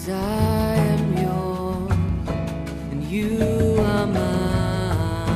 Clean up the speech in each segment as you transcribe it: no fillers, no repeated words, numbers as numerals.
'Cause I am yours and you are mine.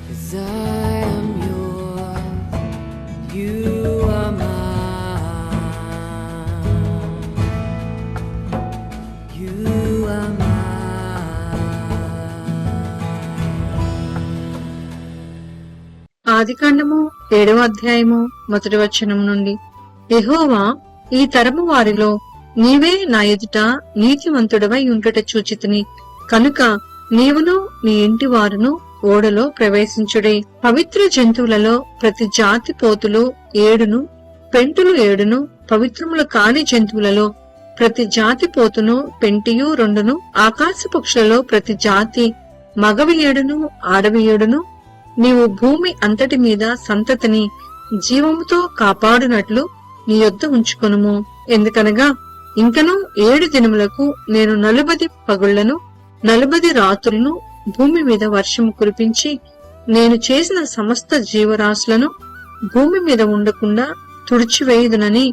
'Cause I am yours, you are mine. You are mine. ఆదికాండము 7వ అధ్యాయము మొదటి వచనం నుండి. యెహోవా, ఈ తరము వారిలో నీవే నా ఎదుట నీతిమంతుడవై ఉండుట చూచితిని కనుక నీవును నీ ఇంటి వారును ఓడలో ప్రవేశించుడే. పవిత్ర జంతువులలో ప్రతి జాతి పోతులు 7ను, పెంటులు 7ను, పవిత్రములు కాని జంతువులలో ప్రతి జాతి పోతును పెంటియు 2ను, ఆకాశ పక్షులలో ప్రతి జాతి మగవి 7ను, ఆడవి 7ను నీవు భూమి అంతటి మీద సంతతిని జీవముతో కాపాడునట్లు నీ యొద్ద ఉంచుకొనుము. ఎందుకనగా ఇంకను 7 దినములకు నేను 40 పగుళ్లను 40 రాత్రులను భూమి మీద వర్షము కురిపించి నేను చేసిన సమస్త జీవరాశులను భూమి మీద ఉండకుండా తుడిచివేయుదునని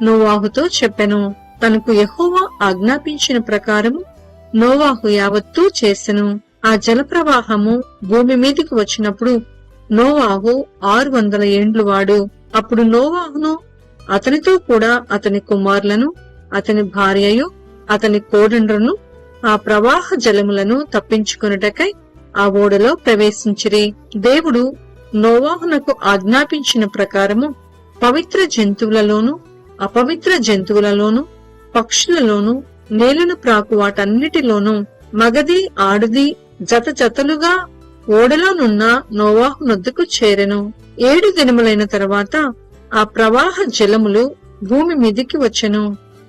నోవాహుతో చెప్పెను. తనకు యెహోవా ఆజ్ఞాపించిన ప్రకారము నోవాహు యావత్తూ చేసెను. ఆ జలప్రవాహము భూమి మీదికి వచ్చినప్పుడు నోవాహు 600 ఏండ్లు వాడు. అప్పుడు నోవాహును అతనితో కూడా అతని కుమారులను అతని భార్యయు అతని కోడండ్రును ఆ ప్రవాహ జలములను తప్పించుకొనుటకై ఆ ఓడలో ప్రవేశించిరి. దేవుడు నోవాహునకు ఆజ్ఞాపించిన ప్రకారము పవిత్ర జంతువులలోను అపవిత్ర జంతువులలోను పక్షులలోను నేలను ప్రాకు వాటన్నిటిలోనూ మగది ఆడుది జత జతలుగా ఓడలోనున్న నోవాహు నొద్దకు చేరెను. 7 దినములైన తరువాత ఆ ప్రవాహ జలములు భూమి మీదికి వచ్చెను.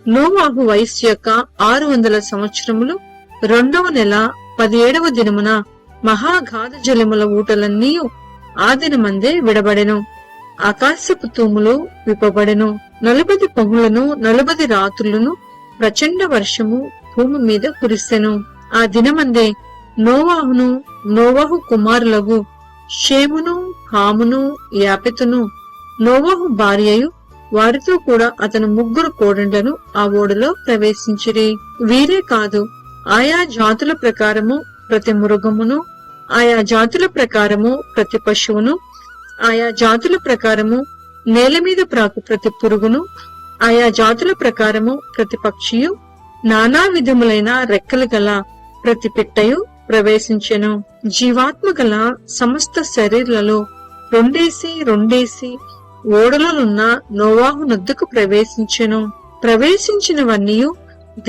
నోవాహు వయస్సు యొక్క 600 సంవత్సరములు 2వ నెల 17వ దినమున మహాగాధ జలముల ఊటలన్నీ ఆ దినమందే విడబడెను. ఆకాశపు తూములు విప్పబడెను. 40 పగుళ్లను 40 రాత్రులను ప్రచండ వర్షము భూమి మీద కురిసెను. ఆ దినమందే నోవాహును నోవాహు కుమారులగు షేమును హామును యాపెతును నోవాహు భార్యయు వారితో కూడా అతను 3 కోడండ్లను ఆ ఓడలో ప్రవేశించిరి. వీరే కాదు, ఆయా జాతుల ప్రకారము ప్రతి మృగమును, ఆయా జాతుల ప్రకారము ప్రతి పశువును, ఆయా జాతుల ప్రకారము నేల మీద ప్రాకు ప్రతి పురుగును, ఆయా జాతుల ప్రకారము ప్రతి పక్షియు, నానా విధములైన రెక్కలు గల ప్రతి పిట్టయు ప్రవేశించెను. జీవాత్మ గల సమస్త శరీరాలలో రెండేసి ఓడలోనున్న నోవాహు నొద్దకు ప్రవేశించెను. ప్రవేశించినవన్నీయు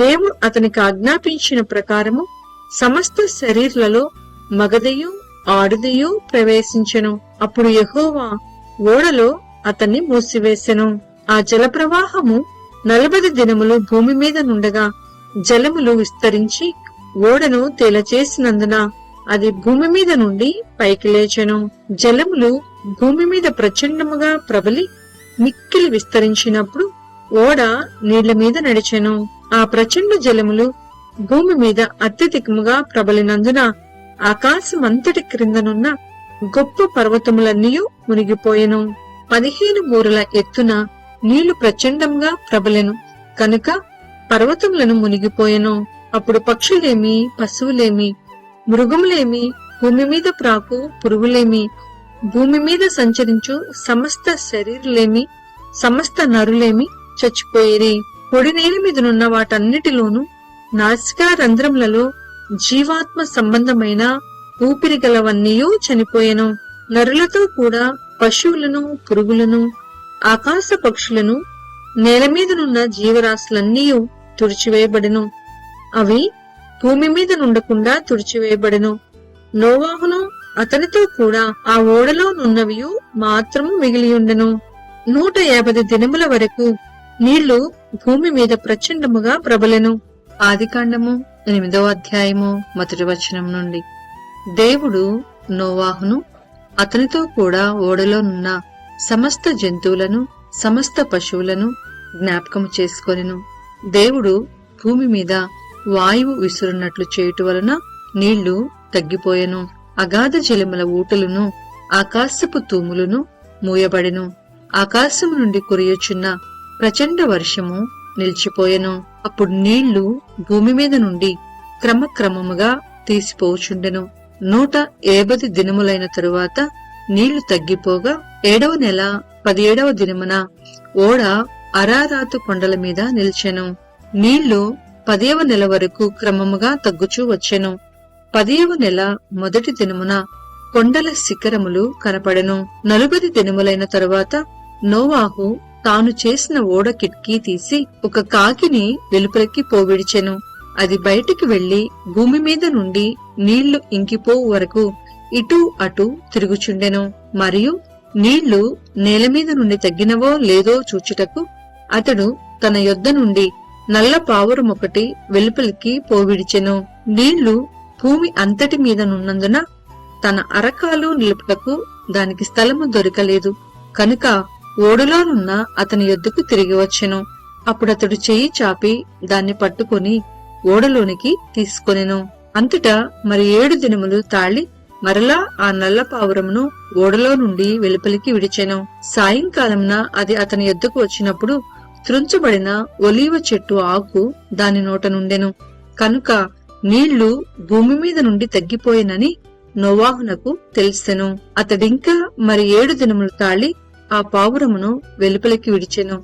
దేవుడు అతనికి ఆజ్ఞాపించిన ప్రకారము సమస్త శరీరాలలో మగదయు ఆడుదయు ప్రవేశించెను. అప్పుడు యెహోవా ఓడలో అతన్ని మూసివేసెను. ఆ జలప్రవాహము 40 దినములు భూమి మీద నుండగా జలములు విస్తరించి ఓడను తేలచేసినందున అది భూమి మీద నుండి పైకి లేచెను. జలములు భూమి మీద ప్రచండముగా ప్రబలి మిక్కిలి విస్తరించినప్పుడు ఓడ నీళ్ల మీద నడిచెను. ఆ ప్రచండ జలములు భూమి మీద అత్యధికముగా ప్రబలినందున ఆకాశమంతటి క్రిందనున్న గొప్ప పర్వతములన్నీ మునిగిపోయెను. 15 మూరల ఎత్తున నీళ్లు ప్రచండంగా ప్రబలెను కనుక పర్వతములను మునిగిపోయెను. అప్పుడు పక్షులేమి, పశువులేమి, మృగములేమి, భూమి మీద ప్రాకు పురుగులేమి, భూమి మీద సంచరించు సమస్త శరీరులేమి, సమస్త నరులేమి చచ్చిపోయేరి. పొడి నేల మీదనున్న వాటన్నిటిలోనూ నాసికా రంధ్రములలో జీవాత్మ సంబంధమైన ఊపిరిగలవన్నీయూ చనిపోయెను. నరులతో కూడా పశువులను, పురుగులను, ఆకాశ పక్షులను, నేల మీదనున్న జీవరాశులన్నీ తుడిచివేయబడెను. అవి భూమి మీద నుండకుండా తుడిచివేయబడెను. నోవాహును అతనితో కూడా ఆ ఓడలో నున్నవియు మాత్రము మిగిలియుండెను. 150 దినముల వరకు నీళ్లు భూమి మీద ప్రచండముగా ప్రబలెను. ఆదికాండము 8వ అధ్యాయము మొదటి వచనం నుండి. దేవుడు నోవాహును అతనితో కూడా ఓడలోనున్న సమస్త జంతువులను సమస్త పశువులను జ్ఞాపకము చేసుకొనెను. దేవుడు భూమి మీద వాయువు విసురున్నట్లు చేయుట వలన నీళ్లు తగ్గిపోయెను. అగాధ జలముల ఊటలును ఆకాశపు తూములను మూయబడెను. ఆకాశము నుండి కురియుచున్న ప్రచండ వర్షము నిలిచిపోయెను. అప్పుడు నీళ్లు భూమి మీద నుండి క్రమక్రమముగా తీసిపోవుచుండెను. 180 దినములైన తరువాత నీళ్లు తగ్గిపోగా 7వ నెల 17వ దినమున ఓడ అరారాతు కొండల మీద నిలిచెను. నీళ్లు 10వ నెల వరకు క్రమముగా తగ్గుచూ వచ్చెను. 10వ నెల మొదటి దినమున కొండల శిఖరములు కనపడెను. 40 దినములైన తరువాత నోవాహు తాను చేసిన ఓడ కిటికీ తీసి ఒక కాకిని వెలుపలికి పోవిడిచెను. అది బయటికి వెళ్లి భూమి మీద నుండి నీళ్లు ఇంకిపోవు వరకు ఇటూ అటూ తిరుగుచుండెను. మరియు నీళ్లు నేల మీద నుండి తగ్గినవో లేదో చూచుటకు అతడు తన యొద్ద నుండి నల్ల పావురమొకటి వెలుపలికి పోవిడిచెను. నీళ్లు భూమి అంతటి మీద నున్నందున తన అరకాలు నిలుపుటకు దానికి స్థలము దొరకలేదు కనుక ఓడలోనున్న అతని యొద్దకు తిరిగి వచ్చెను. అప్పుడతడు చెయ్యి చాపి దాన్ని పట్టుకుని ఓడలోనికి తీసుకొనెను. అంతటా మరి 7 దినములు తాళి మరలా ఆ నల్ల పావురమును ఓడలో నుండి వెలుపలికి విడిచెను. సాయంకాలమున అది అతని యొద్దకు వచ్చినప్పుడు త్రుంచబడిన ఒలీవ చెట్టు ఆకు దాని నోట నుండెను. కనుక నీళ్లు భూమి మీద నుండి తగ్గిపోయినని నోవాహునకు తెలిసెను. అతడింకా మరి 7 దినములు తాళి ఆ పావురమును వెలుపలికి విడిచెను.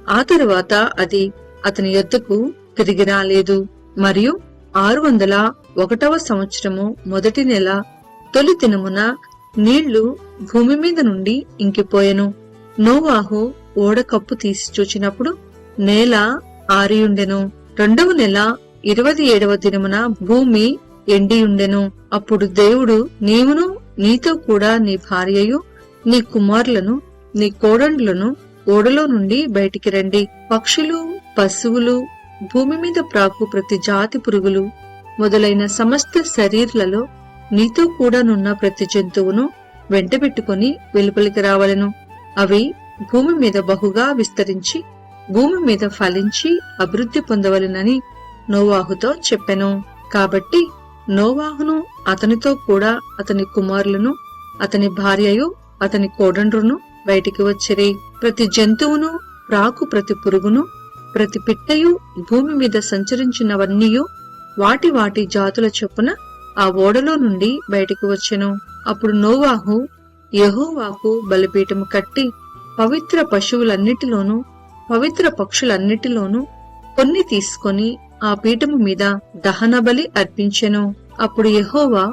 ఆ తరువాత అది అతని యొద్దకు తిరిగి రాలేదు. మరియు 601వ సంవత్సరము మొదటి నెల తొలి దినమున నీళ్లు భూమి మీద నుండి ఇంకిపోయెను. నోవాహు ఓడ కప్పు తీసి చూచినప్పుడు నేల ఆరియుండెను. 2వ నెల 27వ దినమున భూమి ఎండియుండెను. అప్పుడు దేవుడు, నీవును నీతో కూడా నీ భార్యయు నీ కుమారులను నీ కోడండ్లను ఓడలో నుండి బయటికి రండి. పక్షులు, పశువులు, భూమి మీద ప్రాకు ప్రతి జాతి పురుగులు మొదలైన సమస్త శరీరులలో నీతో కూడానున్న ప్రతి జంతువును వెంటబెట్టుకుని వెలుపలికి రావలెను. అవి భూమి మీద బహుగా విస్తరించి భూమి మీద ఫలించి అభివృద్ధి పొందవలెనని నోవాహుతో చెప్పెను. కాబట్టి నోవాహును అతనితో కూడా అతని కుమారులను అతని భార్యయు అతని కోడండ్రును బయటికి వచ్చిరి. ప్రతి జంతువును ప్రాకు ప్రతి పురుగును ప్రతి పిట్టయు భూమి మీద సంచరించినవన్నీయు వాటి వాటి జాతుల చొప్పున ఆ ఓడలో నుండి బయటికి వచ్చెను. అప్పుడు నోవాహు యెహోవాకు బలిపీఠము కట్టి పవిత్ర పశువులన్నిటిలోనూ పవిత్ర పక్షులన్నిటిలోనూ కొన్ని తీసుకొని ఆ పీఠము మీద దహన బలి అర్పించెను. అప్పుడు యెహోవా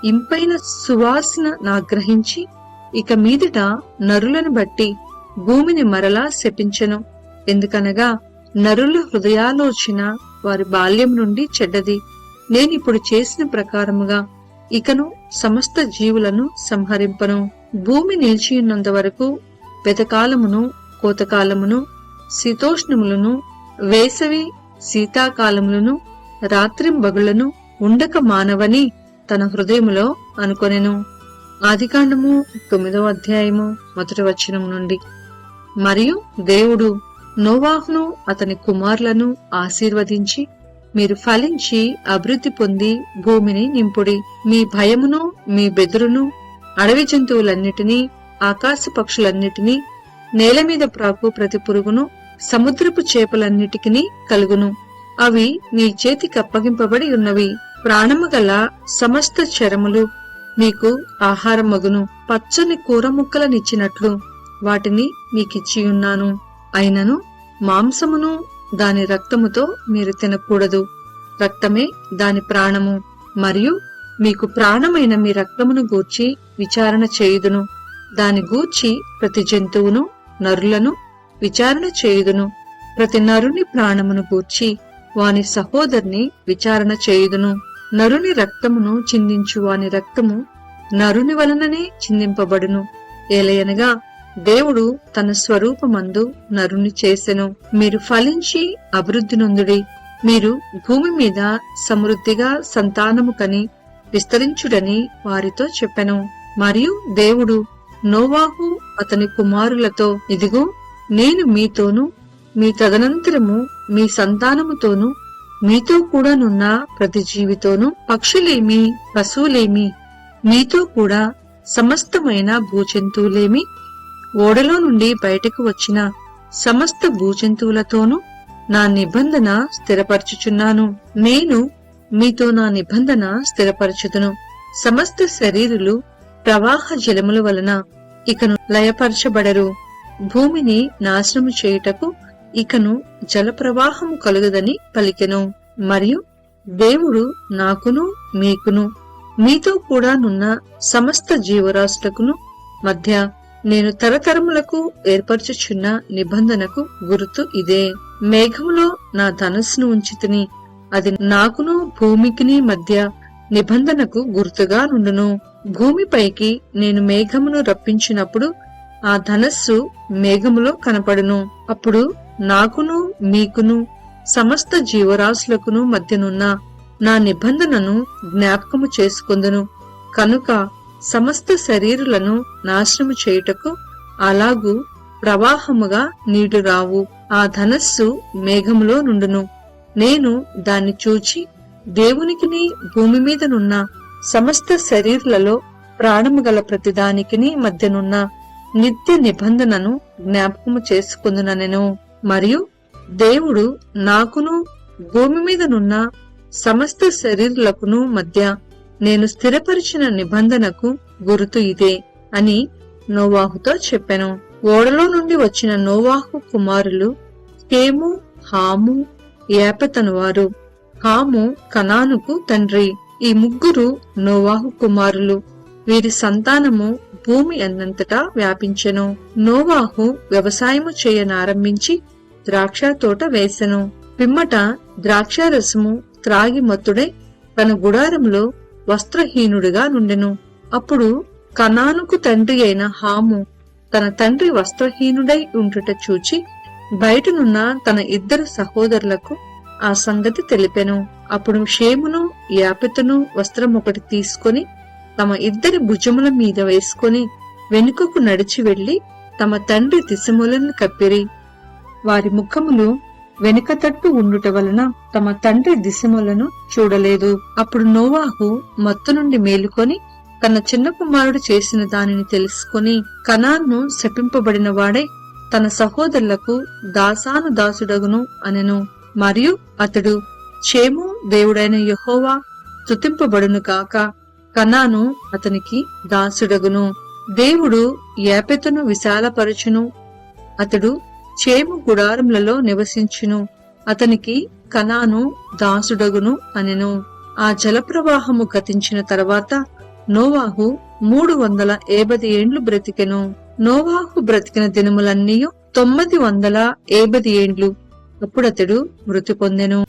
ఇంపైన సువాసన నాగ్రహించి ఇక మీదట నరులను బట్టి భూమిని మరలా శపించెను. ఎందుకనగా నరుల హృదయాలోచన వారి బాల్యం నుండి చెడ్డది. నేనిప్పుడు చేసిన ప్రకారముగా ఇకను సమస్త జీవులను సంహరింపను. భూమి నిలిచియున్నంత వరకు వెతకాలమును కోతకాలమును శీతోష్ణములను వేసవి శీతాకాలములను రాత్రింబగులను ఉండక మానవని తన హృదయములో అనుకొనెను. ఆదికాండము 9వ అధ్యాయము 1వ వచనం నుండి. మరియు దేవుడు నోవాహును అతని కుమారులను ఆశీర్వదించి, మీరు ఫలించి అభివృద్ధి పొంది భూమిని నింపుడి. మీ భయమును మీ బెదురును అడవి జంతువులన్నిటినీ ఆకాశ పక్షులన్నిటినీ నేల మీద ప్రాకు ప్రతి పురుగును సముద్రపు చేపలన్నిటికీ కలుగును. అవి నీ చేతికి అప్పగింపబడి ఉన్నవి. ప్రాణము గల సమస్త చరములు మీకు ఆహారమగును. పచ్చని కూర ముక్కలనిచ్చినట్లు వాటిని మీకిచ్చియున్నాను. అయినను మాంసమును దాని రక్తముతో మీరు తినకూడదు. రక్తమే దాని ప్రాణము. మరియు మీకు ప్రాణమైన మీ రక్తమును గూర్చి విచారణ చేయుదును. దాని గూర్చి ప్రతి జంతువును నరులను విచారణ చేయుదును. ప్రతి నరుని ప్రాణమును గూర్చి వాని సహోదరుని విచారణ చేయుదును. నరుని రక్తమును చిందించు వాని రక్తము నరుని వలననే చిందింపబడును. ఏలయనగా దేవుడు తన స్వరూపమందు నరుని చేసెను. మీరు ఫలించి అభివృద్ధి నొందుడి. మీరు భూమి మీద సమృద్ధిగా సంతానము కని విస్తరించుడని వారితో చెప్పెను. మరియు దేవుడు నోవాహు అతని కుమారులతో, ఇదిగో నేను మీతోను మీ తదనంతరము మీ సంతానముతోను మీతో కూడానున్న ప్రతి జీవితోను పక్షులేమి పశువులేమి మీతో కూడా సమస్తమైన భూజంతువులేమి ఓడలో నుండి బయటకు వచ్చిన సమస్త భూజంతువులతోనూ నా నిబంధన స్థిరపరచుచున్నాను. నేను మీతో నా నిబంధన స్థిరపరచుదును. సమస్త శరీరులు ప్రవాహ జలముల వలన ఇకను లయపరచబడరు. భూమిని నాశనము చేయుటకు ఇకను జలప్రవాహము కలుగదని పలికెను. మరియు దేవుడు నాకును మీకును మీతో కూడా నున్న సమస్త జీవరాశులకును మధ్య నేను తరతరములకు ఏర్పరచుచున్న నిబంధనకు గుర్తు ఇదే. మేఘములో నా ధనస్సును ఉంచితిని, అది నాకును భూమికిని మధ్య నిబంధనకు గుర్తుగా నుండును. భూమిపైకి నేను మేఘమును రప్పించినప్పుడు ఆ ధనస్సు మేఘములో కనపడును. అప్పుడు నాకును మీకును సమస్త జీవరాశులకును మధ్యనున్న నా నిబంధనను జ్ఞాపకము చేసుకొందును. కనుక సమస్త శరీరులను నాశనము చేయుటకు అలాగు ప్రవాహముగా నీళ్లు రావు. ఆ ధనస్సు మేఘములో నుండును. నేను దాన్ని చూచి దేవునికిని భూమి మీదనున్న సమస్త శరీరులలో ప్రాణము గల ప్రతిదానికిని మధ్యనున్న నిత్య నిబంధనను జ్ఞాపకము చేసుకుందుననెను. మరియు దేవుడు నాకును భూమి మీదనున్న సమస్త శరీరులకును మధ్య నేను స్థిరపరిచిన నిబంధనకు గుర్తు ఇదే అని నోవాహుతో చెప్పెను. ఓడలో నుండి వచ్చిన నోవాహు కుమారులు షేము, హాము, యాపెతను వారు. హాము కనానుకు తండ్రి. ఈ ముగ్గురు నోవాహు కుమారులు. వీరి సంతానము భూమి అన్నంతటా వ్యాపించెను. నోవాహు వ్యవసాయము చేయనారంభించి ద్రాక్ష తోట వేసెను. పిమ్మట ద్రాక్షారసము త్రాగి మత్తుడై తన గుడారములో వస్త్రహీనుడిగా నుండెను. అప్పుడు కనానుకు తండ్రి అయిన హాము తన తండ్రి వస్త్రహీనుడై ఉండుట చూచి బయటనున్న తన ఇద్దరు సహోదరులకు ఆ సంగతి తెలిపెను. అప్పుడు షేమును యాపెతును వస్త్రం ఒకటి తీసుకొని తమ ఇద్దరి భుజముల మీద వేసుకొని వెనుకకు నడిచి వెళ్లి తమ తండ్రి దిశములను కప్పిరి. వారి ముఖములు వెనుక తట్టు ఉండుట వలన తమ తండ్రి దిశములను చూడలేదు. అప్పుడు నోవాహు మత్తు నుండి మేలుకొని తన చిన్న కుమారుడు చేసిన దానిని తెలుసుకొని కనాన్ను శపింపబడిన వాడే తన సహోదరులకు దాసాను దాసుడగును అనెను. మరియు అతడు షేము దేవుడైన యెహోవా స్తుతింపబడును కాక, కనాను అతనికి దాసుడగును. దేవుడు యాపెతును విశాలపరచును, అతడు షేము గుడారములలో నివసించును, అతనికి కనాను దాసుడగును అనెను. ఆ జలప్రవాహము గతించిన తర్వాత నోవాహు 350 ఏండ్లు బ్రతికెను. నోవాహు బ్రతికిన దినములన్నీయు 950 ఏండ్లు. అప్పుడతడు మృతి పొందెను.